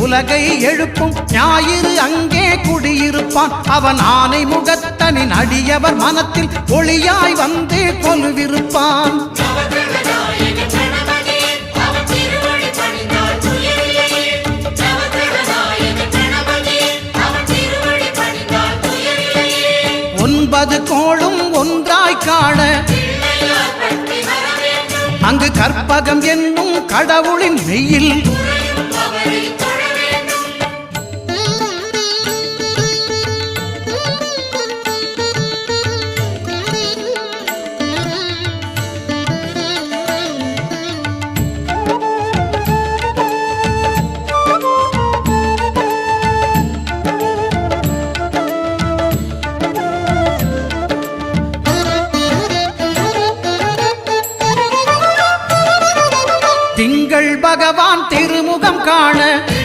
உலகை எழுப்பும் ஞாயிறு அங்கே குடியிருப்பான். அவன் ஆனை முகத்தனின் அடியவர் மனத்தில் ஒளியாய் வந்து கொலுவிருப்பான். ஒன்பது கோளும் ஒன்றாய் காண அங்கு கற்பகம் என்னும் கடவுளின் மெய்யில் திங்கள் பகவான் திருமுகம் காண